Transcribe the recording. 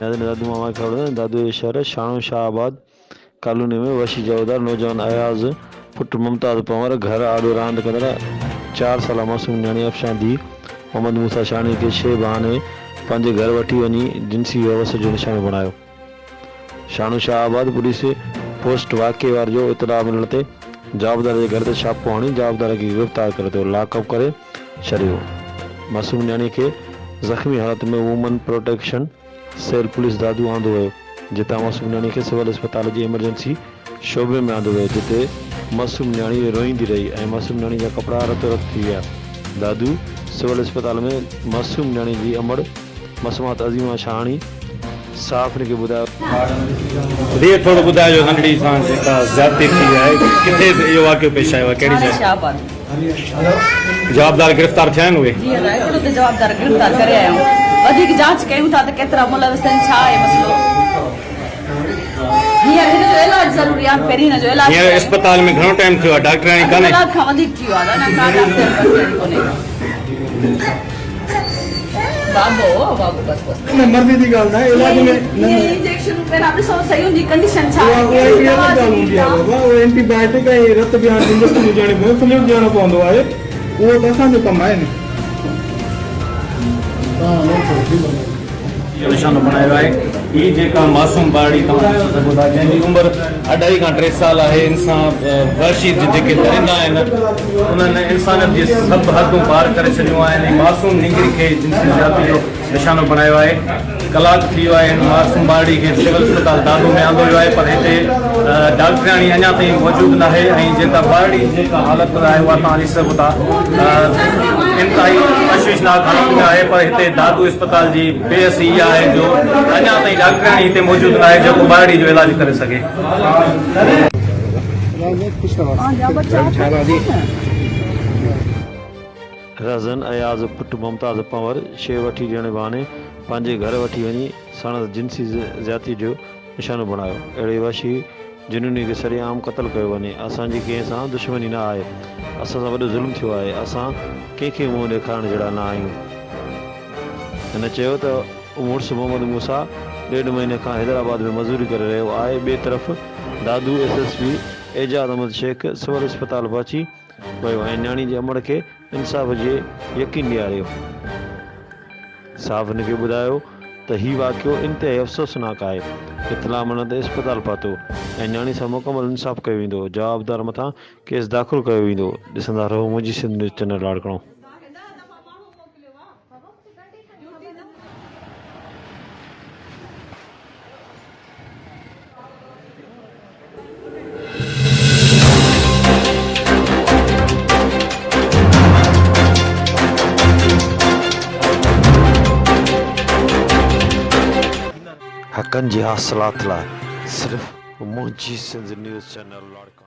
दादू मामा खबर दादू शहर शाणो शाहबाद कॉलोनी में वशी जवाबदार नौजवान अयाज पुट मुमताज़ पंवर घर आड़ो रांद कंदड़ 4 साल मासूम न्याणी अफशादी मोहम्मद मूसा शानी के शे बहाने पंहिंजे घर वठी वञी जिनसी व्यवस्था जो निशानो बणायो। शाणो शाहबाद पुलिस पोस्ट वाक़े वार जो इतला मिलण ते जवाबदार के घर ते छापो हणी जवाबदार खे गिरफ़्तार करे तो लॉकअप करे छॾियो। मासूम न्याणी के ज़ख़्मी हालत में वुमन प्रोटेक्शन सेल पुलिस दादू आंदो वियो, जितां मासूम न्याणी के सिविल अस्पताल जी इमरजेंसी शोबे में आंदो वियो, जिते मासूम न्याणी रोईंदी रही ऐं मासूम न्याणी जा कपड़ा रतो रत थी विया। दादू सिविल अस्पताल में मासूम न्याणी जी अमड़ मसूमात अज़ीमा शाहाणी साफ़ ने के ॿुधायो। ये थोड़ो ॿुधाइजो नंढड़ी सां जेका ज़्यादती थी आहे किथे इहो वाक़ियो पेश आयो आहे, कहिड़ी जॻह? जवाबदार गिरफ़्तार थिया आहिनि उहे? जी हिकिड़ो त जवाबदार गिरफ़्तार करे आया आहियूं। वधीक जांच कयूं था त केतिरा मुलविस आहिनि, छा आहे मसइलो। हींअर हिन जो इलाज ज़रूरी आहे, पहिरीं हिन जो इलाज। हींअर अस्पताल में घणो टाइम थियो आहे, डॉक्टराणी कान्हे? कलाक खां वधीक थी वियो आहे, अञा का डॉक्टर कोन्हे। बाबू बस मर्ज़ी जी ॻाल्हि न आहे, इलाज में इंजेक्शन पहिरां ॾिसो सही हुनजी कंडीशन छा आहे। उहो एंटीबायोटिक ऐं रत बयान इंजेक्शन ॾियणो पवंदो, फ्लूइड ॾियणो पवंदो आहे, उहो त असांजो कमु आहे न। निशानो बनायो आहे। ये जेका मासूम बाड़ी जंहिंजी उम्र 2.5 खां 3 साल आहे, इंसां वहशी जेके दरिंदा आहिनि उन्हनि इंसानियत जी सभु हदूं पार करे छॾियूं आहिनि। मासूम निंगरी खे जिनसी ज़्यादती जो निशानो बनायो आहे। कलाक थी वियो आहे, मासूम बाड़ी खे सिविल अस्पताल दादू में आंदो वियो आहे, पर हिते डॉक्टराणी अञा ताईं मौजूदु न आहे ऐं जेका बाड़ी जेका हालत आहे उहा तव्हां ॾिसी सघो था, इंतिहाई तशवीशनाक हालत में आहे। पर हिते दादू अस्पताल जी बेअसी इहा आहे जो अञा ताईं डॉक्टराणी हिते मौजूदु न आहे जेको बाड़ी जो इलाज करे सघे। रज़न अयाज़ पुट मुमताज़ पंवर शे वठी ॾियण बहाने पंहिंजे घर वठी वञी साणस जिनसी ज़्यादती जो निशानो बणायो। अहिड़े वहशी जिन्हनि खे सरेआम क़तल कयो वञे। असांजी कंहिं सां दुश्मनी न आहे, असां सां वॾो ज़ुल्म थियो आहे, असां कंहिंखे मुंहुं ॾेखारण जहिड़ा न आहियूं। हिन चयो त मुड़ुसु मोहम्मद मूसा 1.5 महीने खां हैदराबाद में मज़दूरी करे रहियो आहे। ॿिए तरफ़ दादू SSP एजाज़ अहमद शेख सिविल अस्पताल पहुची वियो ऐं न्याणी जे अमड़ खे इंसाफ़ जे यकीन ॾियारियो। साफ़ हिन खे ॿुधायो त हीउ वाक़ियो इंतिहाई अफ़सोसनाक आहे। इतला मिलण ते अस्पताल पहुतो ऐं न्याणी सां मुकमल इंसाफ़ कयो वेंदो, जवाबदार मथां केस दाख़िल कयो वेंदो। ॾिसंदा रहो मुंहिंजी सिंध न्यूज़ चैनल लाड़कणो। हक़नि जी हासिलात लाइ सिर्फ़ मुंहिंजी सिंध न्यूज़ चैनल लाड़कणो।